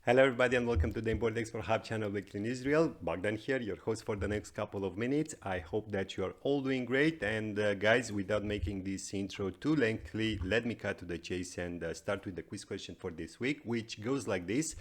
Hello everybody and welcome to the Import Export Hub channel Weekly in Israel. Bogdan here, your host for the next couple of minutes. I hope that you are all doing great, and guys, without making this intro too lengthy, let me cut to the chase and start with the quiz question for this week, which goes like this.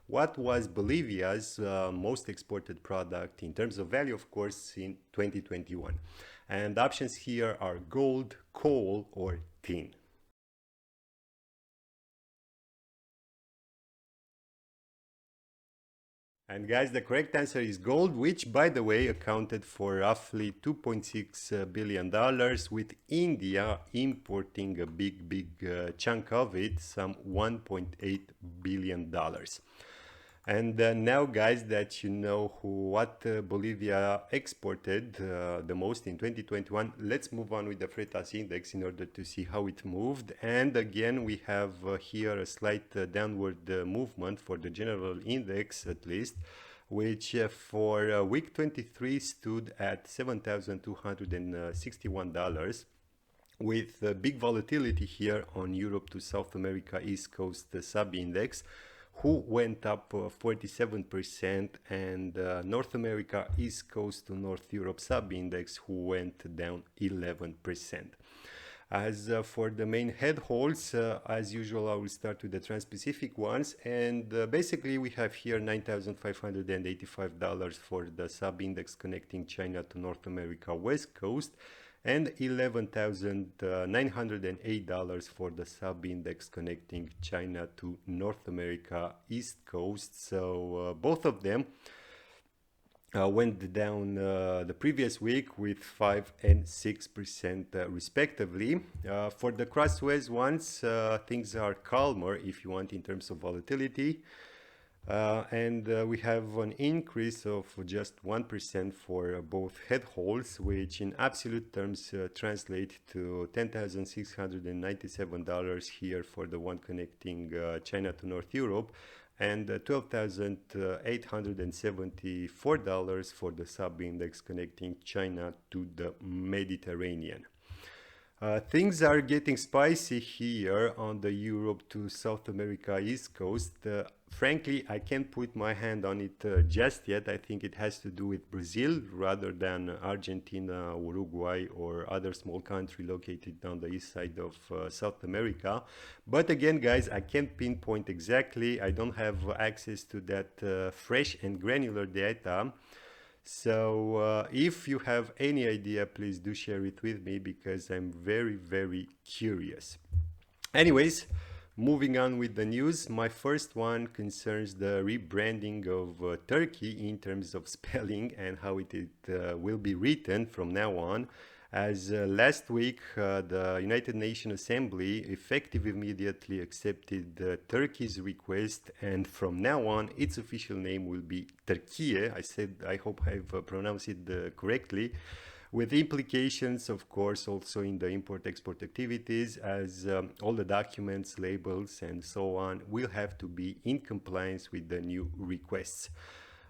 What was Bolivia's most exported product in terms of value, of course, in 2021? And options here are gold, coal, or tin. And guys, the correct answer is gold, which by the way accounted for roughly $2.6 billion, with India importing a big chunk of it, some $1.8 billion. And now, guys, that you know what Bolivia exported the most in 2021, let's move on with the Freightas index in order to see how it moved. And again, we have here a slight downward movement for the general index, at least, which for week 23 stood at $7,261, with big volatility here on Europe to South America East Coast sub-index, who went up 47%, and North America East Coast to North Europe sub-index, who went down 11%. As for the main head holds, as usual, I will start with the trans-Pacific ones, and basically we have here $9,585 for the sub-index connecting China to North America West Coast, and $11,908 for the sub-index connecting China to North America East Coast. So both of them went down the previous week with 5 and 6% respectively. For the crossways ones, things are calmer, if you want, in terms of volatility. And we have an increase of just 1% for both head holds, which in absolute terms translate to $10,697 here for the one connecting China to North Europe, and $12,874 for the sub-index connecting China to the Mediterranean. Things are getting spicy here on the Europe to South America East Coast. Frankly, I can't put my hand on it just yet. I think it has to do with Brazil rather than Argentina, Uruguay, or other small country located on the east side of South America. But again, guys, I can't pinpoint exactly. I don't have access to that fresh and granular data. So if you have any idea, please do share it with me, because I'm very curious. Anyways, moving on with the news, my first one concerns the rebranding of Turkey in terms of spelling and how it will be written from now on. As last week, the United Nations Assembly effective immediately accepted Turkey's request, and from now on, its official name will be Türkiye. I hope I've pronounced it correctly, with implications, of course, also in the import-export activities, as all the documents, labels, and so on will have to be in compliance with the new requests.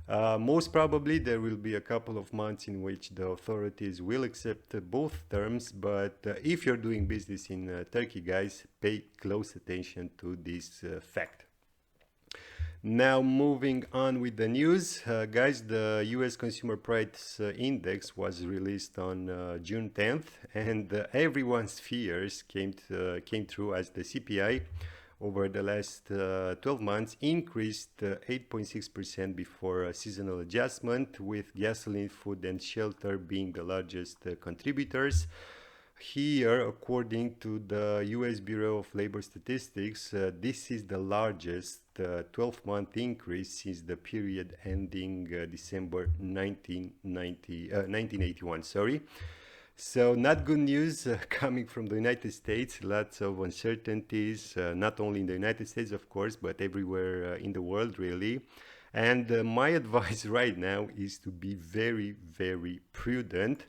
Most probably there will be a couple of months in which the authorities will accept both terms, but if you're doing business in Turkey, guys, pay close attention to this fact. Now, moving on with the news, guys, the US Consumer Price Index was released on June 10th, and everyone's fears came true, as the CPI over the last 12 months increased 8.6% before a seasonal adjustment, with gasoline, food, and shelter being the largest contributors. Here, according to the US Bureau of Labor Statistics, this is the largest 12-month increase since the period ending December 1981. So not good news coming from the United States. Lots of uncertainties, not only in the United States, of course, but everywhere in the world, really. And my advice right now is to be very prudent.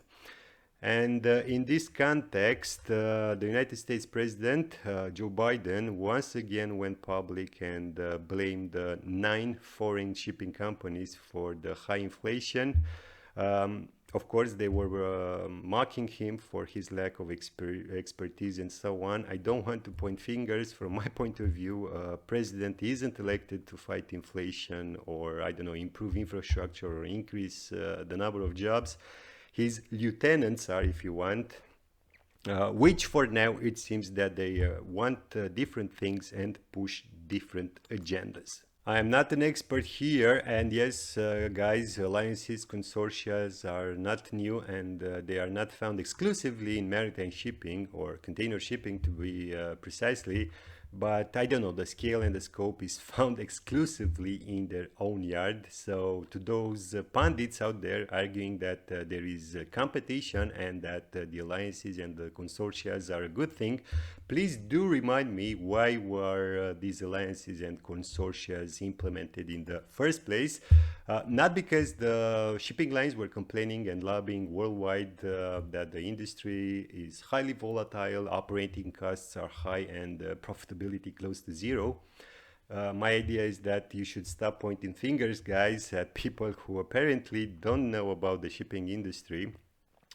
And in this context, the United States President Joe Biden once again went public and blamed 9 foreign shipping companies for the high inflation. Of course, they were mocking him for his lack of expertise and so on. I don't want to point fingers. From my point of view, president isn't elected to fight inflation or, I don't know, improve infrastructure or increase the number of jobs. His lieutenants are, if you want, which for now it seems that they want different things and push different agendas. I am not an expert here, and yes, guys, alliances, consortia are not new, and they are not found exclusively in maritime shipping or container shipping, to be precisely. But I don't know, the scale and the scope is found exclusively in their own yard. So to those pundits out there arguing that there is competition and that the alliances and the consortia are a good thing, please do remind me, why were these alliances and consortia implemented in the first place? Not because the shipping lines were complaining and lobbying worldwide that the industry is highly volatile, operating costs are high, and profitability close to zero. My idea is that you should stop pointing fingers, guys, at people who apparently don't know about the shipping industry.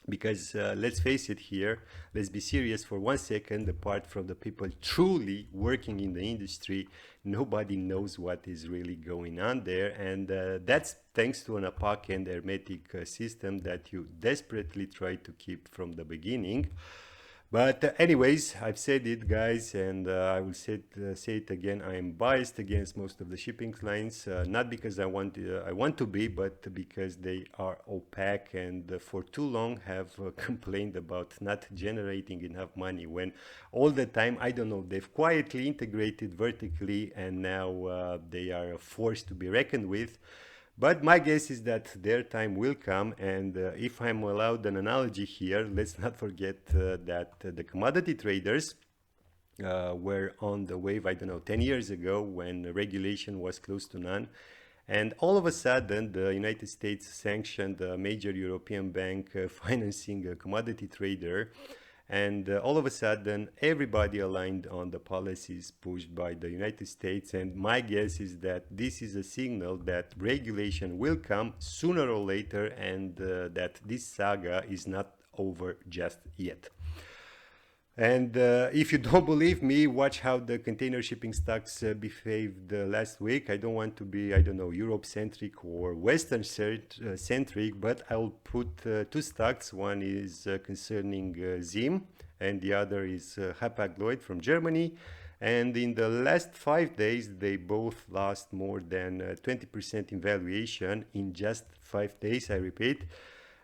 Because let's face it here, let's be serious for 1 second, apart from the people truly working in the industry, nobody knows what is really going on there. And that's thanks to an opaque and hermetic system that you desperately try to keep from the beginning. But anyways, I've said it, guys, and I will say it again. I am biased against most of the shipping lines, not because I want to be, but because they are opaque and for too long have complained about not generating enough money, when all the time, I don't know, they've quietly integrated vertically, and now they are forced to be reckoned with. But my guess is that their time will come, and if I'm allowed an analogy here, let's not forget that the commodity traders were on the wave, I don't know, 10 years ago, when regulation was close to none. And all of a sudden, the United States sanctioned a major European bank financing a commodity trader. And all of a sudden, everybody aligned on the policies pushed by the United States. And my guess is that this is a signal that regulation will come sooner or later, and that this saga is not over just yet. And if you don't believe me, watch how the container shipping stocks behaved last week. I don't want to be, I don't know, Europe-centric or Western-centric, but I'll put two stocks. One is concerning ZIM, and the other is Hapag-Lloyd from Germany. And in the last 5 days, they both lost more than 20% in valuation in just 5 days, I repeat.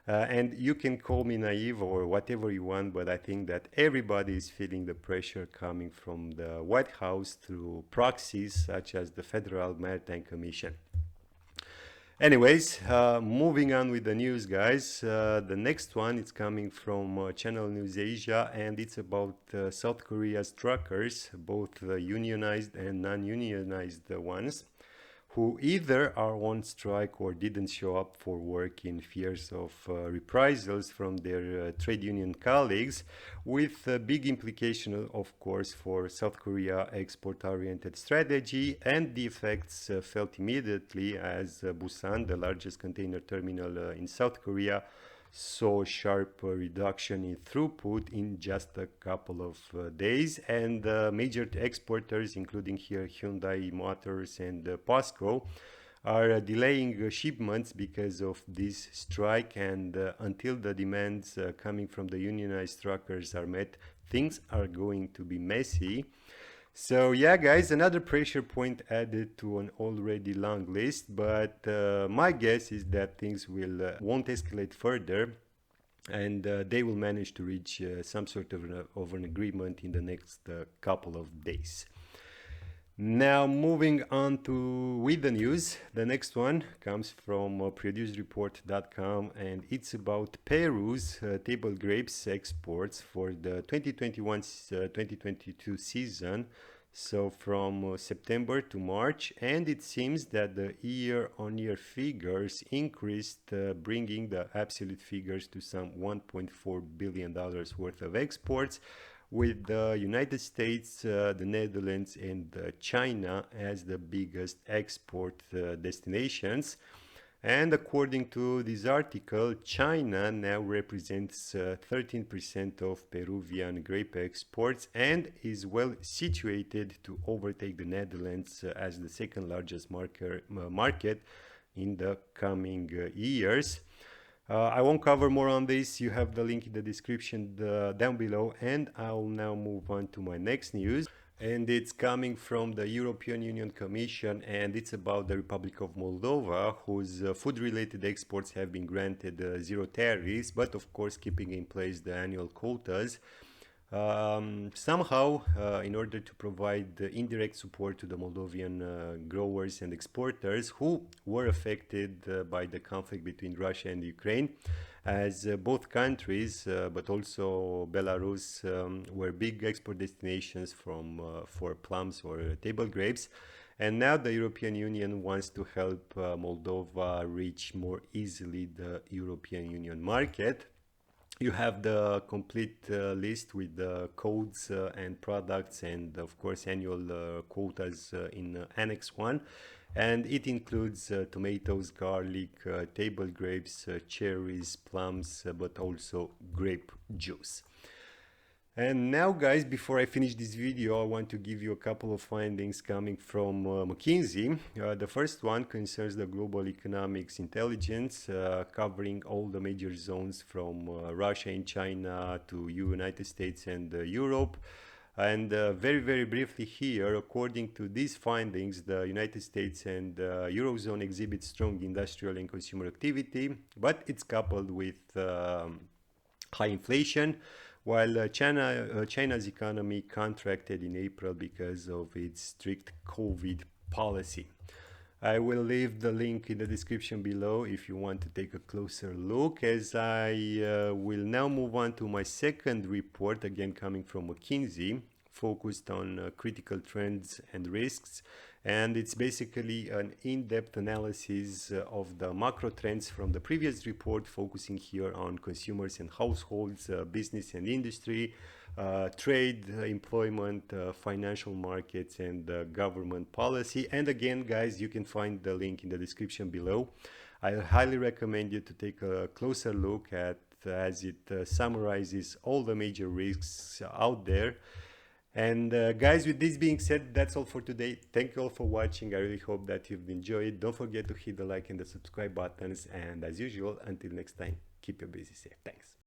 And you can call me naive or whatever you want, but I think that everybody is feeling the pressure coming from the White House through proxies such as the Federal Maritime Commission. Anyways, moving on with the news, guys. The next one is coming from Channel News Asia, and it's about South Korea's truckers, both unionized and non-unionized ones, who either are on strike or didn't show up for work in fears of reprisals from their trade union colleagues, with a big implication, of course, for South Korea export-oriented strategy, and the effects felt immediately as Busan, the largest container terminal in South Korea, saw a sharp reduction in throughput in just a couple of days, and major exporters, including here Hyundai Motors and POSCO, are delaying shipments because of this strike, and until the demands coming from the unionized truckers are met, things are going to be messy. So yeah, guys, another pressure point added to an already long list, but my guess is that things won't escalate further, and they will manage to reach some sort of an agreement in the next couple of days. Now, moving on with the news, the next one comes from producerreport.com, and it's about Peru's table grapes exports for the 2021-2022 season, so from September to March, and it seems that the year-on-year figures increased, bringing the absolute figures to some $1.4 billion worth of exports, with the United States, the Netherlands, and China as the biggest export destinations. And according to this article, China now represents 13% of Peruvian grape exports and is well situated to overtake the Netherlands as the second largest market in the coming years. I won't cover more on this. You have the link in the description down below, and I'll now move on to my next news. And it's coming from the European Union Commission, and it's about the Republic of Moldova, whose food-related exports have been granted zero tariffs, but of course keeping in place the annual quotas. Somehow, in order to provide indirect support to the Moldovan growers and exporters who were affected by the conflict between Russia and Ukraine, as both countries, but also Belarus, were big export destinations for plums or table grapes. And now the European Union wants to help Moldova reach more easily the European Union market. You have the complete list with the codes and products and of course annual quotas in Annex 1, and it includes tomatoes, garlic, table grapes, cherries, plums, but also grape juice. And now guys, before I finish this video, I want to give you a couple of findings coming from McKinsey. The first one concerns the global economics intelligence, covering all the major zones from Russia and China to United States and Europe. And very briefly here, according to these findings, the United States and Eurozone exhibit strong industrial and consumer activity, but it's coupled with high inflation, while China's economy contracted in April because of its strict COVID policy. I will leave the link in the description below if you want to take a closer look, as I will now move on to my second report, again coming from McKinsey, focused on critical trends and risks. And it's basically an in-depth analysis of the macro trends from the previous report, focusing here on consumers and households, business and industry, trade, employment, financial markets, and government policy. And again, guys, you can find the link in the description below. I highly recommend you to take a closer look at, as it summarizes all the major risks out there. And guys, with this being said, that's all for today. Thank you all for watching. I really hope that you've enjoyed. Don't forget to hit the like and the subscribe buttons. And as usual, until next time, keep your busy safe. Thanks.